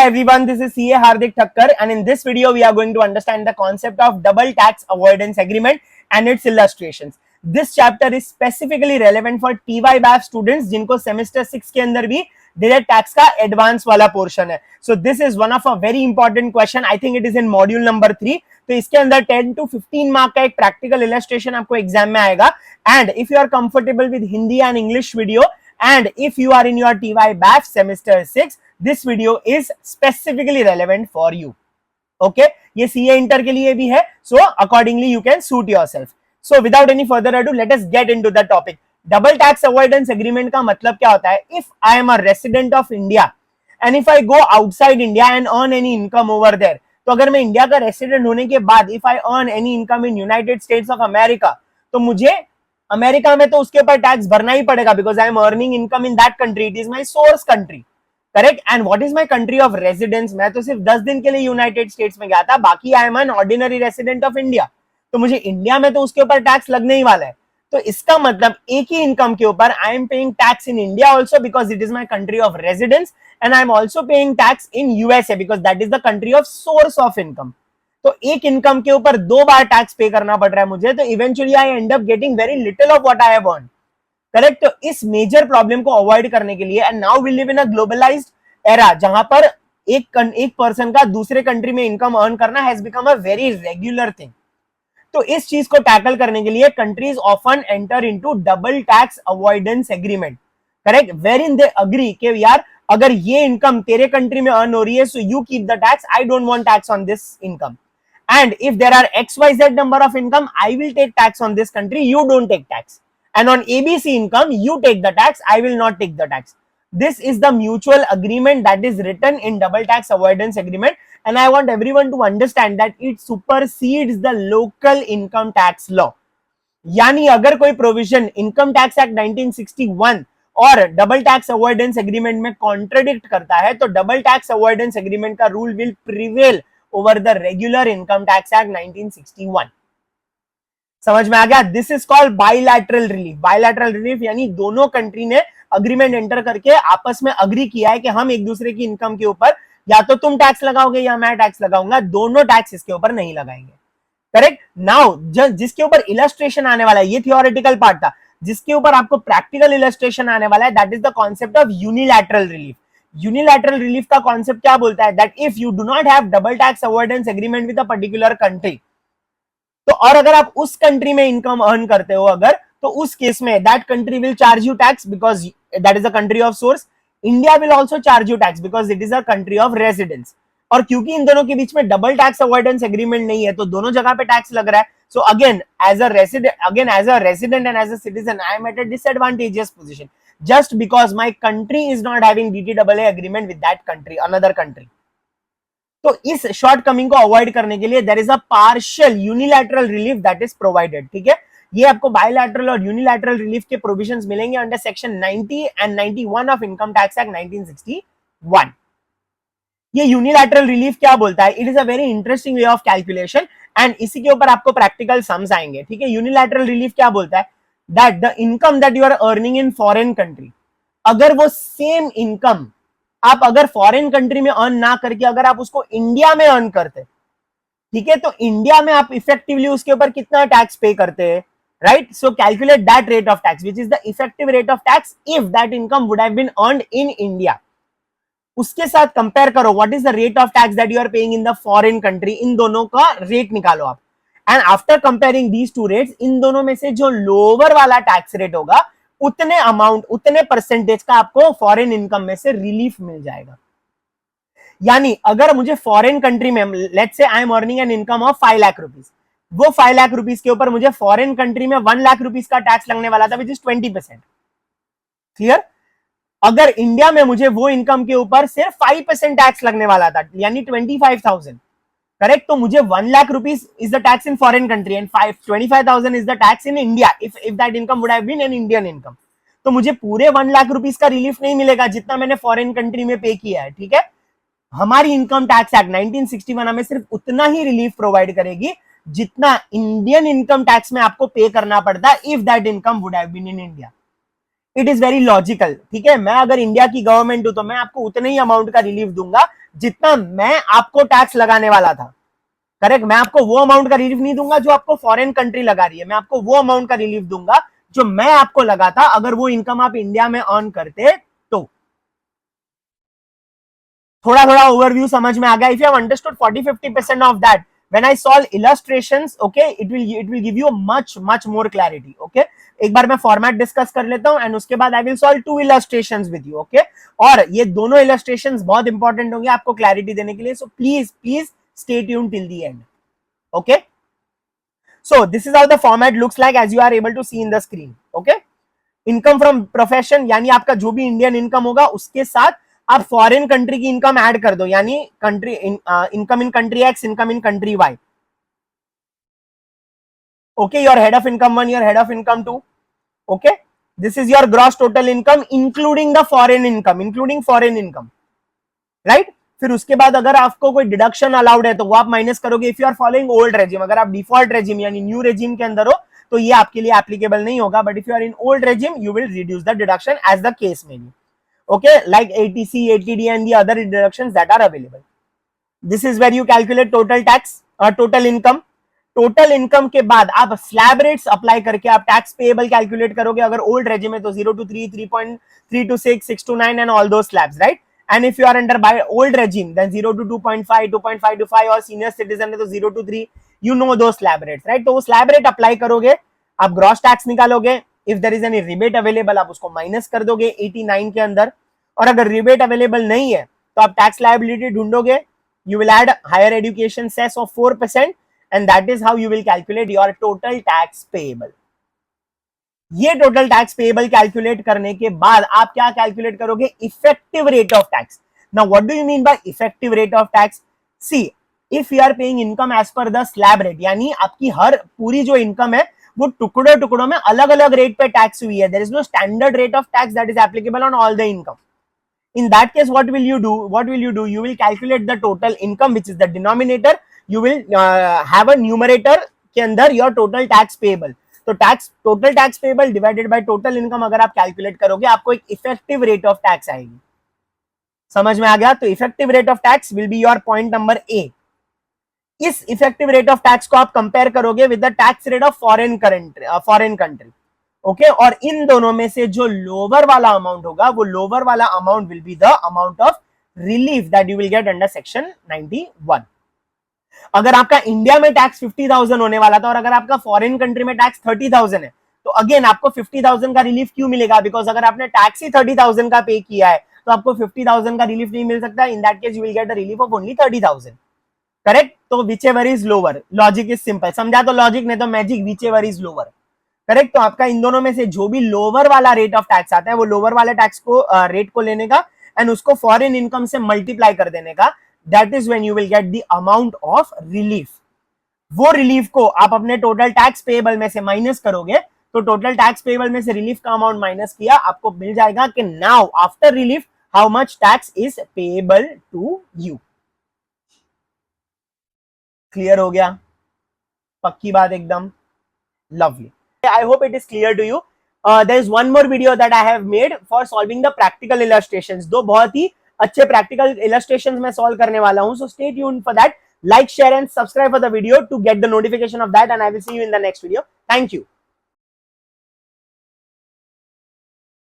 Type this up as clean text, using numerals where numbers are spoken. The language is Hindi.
everyone, this is CA Hardik Thakkar, and in this video we are going to understand the concept of double tax avoidance agreement and its illustrations. This chapter is specifically relevant for TY-BAF students जिनको semester 6 के अंदर भी direct tax का advance वाला portion है. So this is one of a very important question. I think it is in module number 3. तो इसके अंदर 10 to 15 मार्क का एक practical illustration आपको एग्जाम में आएगा. And if you are comfortable with Hindi and English video, and if you are in your TY-BAF semester 6, this video is specifically relevant for you. Okay, ये CA इंटर के लिए भी है, so accordingly you can suit yourself. So without any further ado, let us get into the topic. Double tax avoidance agreement का मतलब क्या होता है? If I am a resident of India and if I go outside India and earn any income over there, तो अगर मैं इंडिया का रेसिडेंट होने के बाद if I earn any income in United States of America, तो मुझे अमेरिका में तो उसके ऊपर टैक्स भरना ही पड़ेगा because I am earning income in that country. It is my source country. Correct. And what is my country of residence? मैं तो सिर्फ 10 दिन के लिए यूनाइटेड स्टेट्स में गया था, बाकी I am an ordinary resident of India. तो मुझे इंडिया में तो उसके ऊपर टैक्स लगने ही वाला है. तो इसका मतलब एक ही इनकम के ऊपर I am paying tax in India also because it is my country of residence, and I am also paying tax in USA because that is the country of source of income. तो एक इनकम के ऊपर 2 बार टैक्स पे करना पड़ रहा है मुझे, तो eventually I end up getting very little of what I have earned. Correct. तो इस मेजर प्रॉब्लम को अवॉइड करने के लिए, and now we live in a globalised era जहां पर एक पर्सन का दूसरे कंट्री में इनकम अर्न करना has become a very regular thing. तो इस चीज को टैकल करने के लिए countries often enter into double tax avoidance agreement. Correct. Wherein they agree कि यार अगर ये इनकम तेरे कंट्री में अर्न हो रही है, so you keep the tax, I don't want tax on this income. And if there are XYZ number of income, I will take tax on this country, you don't take tax. And on ABC income, you take the tax, I will not take the tax. This is the mutual agreement that is written in double tax avoidance agreement, and I want everyone to understand that it supersedes the local income tax law. यानी अगर कोई प्रोविजन इनकम टैक्स एक्ट 1961 और डबल टैक्स अवॉइडेंस एग्रीमेंट में कॉन्ट्रडिक्ट करता है, तो डबल टैक्स अवॉइडेंस एग्रीमेंट का rule will prevail over the regular income tax act 1961. समझ में आ गया? This is called bilateral relief. Bilateral relief यानी दोनों कंट्री ने अग्रीमेंट एंटर करके आपस में अग्री किया है कि हम एक दूसरे की इनकम के ऊपर या तो तुम टैक्स लगाओगे या मैं टैक्स लगाऊंगा, दोनों टैक्स इसके ऊपर नहीं लगाएंगे. करेक्ट. नाउ जिसके ऊपर इलस्ट्रेशन आने वाला है, ये थियोरेटिकल पार्ट था, जिसके ऊपर आपको प्रैक्टिकल इलस्ट्रेशन आने वाला है, that is the concept of unilateral relief. Unilateral relief का कॉन्सेप्ट क्या बोलता है? That if you do not have double tax avoidance agreement with a particular country, तो और अगर आप उस कंट्री में इनकम अर्न करते हो अगर, तो उस केस में that country will charge you tax because that is a country of source. India will also charge you tax because it is a country of residence. और क्योंकि इन दोनों के बीच में डबल टैक्स अवॉइडेंस एग्रीमेंट नहीं है, तो दोनों जगह पे टैक्स लग रहा है. So again as a resident and as a citizen, I am at a disadvantageous position just because my country is not having DTAA agreement with that country, another country. तो इस शॉर्ट कमिंग को अवॉइड करने के लिए there is a partial unilateral relief that is provided. ठीक है. ये आपको बायलैटरल और यूनिलैटरल रिलीफ के प्रोविजंस मिलेंगे under section 90 and 91 of income tax act 1961. ये यूनिलैटरल रिलीफ क्या बोलता है? It is a very interesting way of calculation, and इसी के ऊपर आपको प्रैक्टिकल सम्स आएंगे. ठीक है. यूनिलैटरल रिलीफ क्या बोलता है? That the income that you are earning in foreign country, अगर वो सेम इनकम आप अगर फॉरेन कंट्री में अर्न ना करके अगर आप उसको इंडिया में अर्न करते, ठीक है, तो इंडिया में आप इफेक्टिवली उसके ऊपर कितना टैक्स पे करते हैं, right? So calculate that rate of tax which is the effective rate of tax if that income would have been earned in India. उसके साथ कंपेयर करो what is the rate of tax that you are paying in the foreign country. इन दोनों का रेट निकालो आप, and after comparing these two rates, इन दोनों में से जो लोअर वाला टैक्स रेट होगा उतने अमाउंट, उतने परसेंटेज का आपको फॉरेन इनकम में से रिलीफ मिल जाएगा. यानी अगर मुझे फॉरेन कंट्री में, let's say I am earning an income of 5 lakh rupees, वो 5 लाख रुपीज के ऊपर मुझे फॉरेन कंट्री में 1 लाख रुपीज का टैक्स लगने वाला था विच इज 20%. क्लियर? अगर इंडिया में मुझे वो इनकम के ऊपर सिर्फ 5% टैक्स लगने वाला था, यानी 25,000. करेक्ट. तो मुझे 1 lakh rupees is the tax in foreign country and 25,000 is the tax in India if that income would have been an Indian income. तो मुझे पूरे 1 लाख रुपीज का रिलीफ नहीं मिलेगा जितना मैंने फॉरेन कंट्री में पे किया है. ठीक है. हमारी इनकम टैक्स एक्ट 1961 हमें सिर्फ उतना ही रिलीफ प्रोवाइड करेगी जितना इंडियन इनकम टैक्स में आपको पे करना पड़ता if that income would have been in India. It is very logical, ठीक है। मैं अगर इंडिया की गवर्नमेंट हूं तो मैं आपको उतने ही अमाउंट का रिलीफ दूंगा जितना मैं आपको टैक्स लगाने वाला था, करेक्ट। मैं आपको वो अमाउंट का रिलीफ नहीं दूंगा जो आपको फॉरेन कंट्री लगा रही है, मैं आपको वो अमाउंट का रिलीफ दूंगा जो मैं आपको लगा था अगर वो इनकम आप इंडिया में अर्न करते तो। थोड़ा थोड़ा ओवरव्यू समझ में आ गया? If you have understood 40-50% of that when I solve illustrations, okay, it will give you much more clarity, okay। एक बार मैं फॉर्मेट डिस्कस कर लेता हूं एंड उसके बाद I will solve 2 illustrations with you, okay. और ये दोनों illustrations बहुत इंपॉर्टेंट होंगे आपको क्लैरिटी देने के लिए, so please stay tuned till the end, okay। So this is how the format looks like as you are able to see in the screen, okay। Income from profession यानी आपका जो भी इंडियन इनकम होगा उसके साथ आप फॉरेन कंट्री की इनकम ऐड कर दो, यानी country income in country X, income in country Y, okay। Your head of income 1, your head of income 2, okay। This is your gross total income including the foreign income, right। फिर उसके बाद अगर आपको कोई डिडक्शन अलाउड है तो वो आप माइनस करोगे if you are following old regime. अगर आप डिफॉल्ट रेजिम यानी न्यू रेजिम के अंदर हो तो ये आपके लिए एप्लीकेबल नहीं होगा, but if you are in old regime you will reduce the deduction as the case may be, okay, like ATC, ATD and the other deductions that are available। This is where you calculate total tax or total income। Total income के बाद आप स्लैब रेट्स अप्लाई करके आप टैक्स पेएबल कैलकुलेट करोगे। अगर ओल्ड रेजिम है तो 0 to 3, 3.3 to 6, 6 to 9 and all those slabs, right। and if you are under by old regime then 0 to 2.5, 2.5 to 5 और सीनियर सिटीजन है तो 0 to 3, you know those slab rates, right। तो वो स्लैब रेट अप्लाई करोगे, आप ग्रॉस टैक्स निकालोगे, if there is any rebate available आप उसको माइनस कर दोगे 89 के अंदर, और अगर रिबेट अवेलेबल नहीं है तो आप टैक्स लायबिलिटी ढूंढोगे, you will add higher education cess of 4% and that is how you will calculate your total tax payable। ये टोटल टैक्स पेएबल कैलकुलेट करने के बाद आप क्या कैलकुलेट करोगे? Effective rate of tax. Now what do you mean by effective rate of tax? See, if you are paying income as per the slab rate, यानी आपकी हर पूरी जो इनकम है वो टुकड़ों टुकड़ों में अलग अलग रेट पे टैक्स हुई है, there is no standard rate of tax that is applicable on all the income. In that case, what will you do? You will calculate the total income, which is the denominator. You will have a numerator के अंदर your total tax payable। तो total tax payable divided by total income अगर आप calculate करोगे आपको एक effective rate of tax आएगी। समझ में आ गया? तो effective rate of tax will be your point number A। इस effective rate of tax को आप compare करोगे with the tax rate of foreign country, okay okay, और इन दोनों में से जो लोअर वाला अमाउंट होगा वो लोअर वाला amount will be the amount of relief that you will get under section 91। अगर आपका इंडिया में टैक्स 50,000 होने वाला था और अगर आपका फॉरेन कंट्री में टैक्स 30,000 है तो अगेन आपको 50,000 का रिलीफ क्यों मिलेगा? बिकॉज अगर आपने टैक्स ही 30,000 का पे किया है तो आपको 50,000 का रिलीफ नहीं मिल सकता। In that case you will get the relief of only 30,000, correct. तो whichever is lower, logic is simple, समझा तो लॉजिक, नहीं तो magic, whichever is lower, correct. तो आपका इन दोनों में से जो भी लोअर वाला रेट ऑफ टैक्स आता है वो लोअर वाले टैक्स को रेट को लेने का एंड उसको फॉरेन इनकम से मल्टीप्लाई कर देने का, that is when you will get the amount of relief. वो रिलीफ को आप अपने टोटल टैक्स पेएबल में से माइनस करोगे, तो टोटल टैक्स पेएबल में से रिलीफ का अमाउंट माइनस किया, आपको मिल जाएगा कि now after relief how much tax is payable to you. Clear हो गया? पक्की बात एकदम, lovely. I hope it is clear to you। There is one more video that I have made for solving the practical illustrations। दो बहुत ही अच्छे practical illustrations मैं solve करने वाला हूँ, so stay tuned for that। Like, share and subscribe for the video to get the notification of that and I will see you in the next video। Thank you।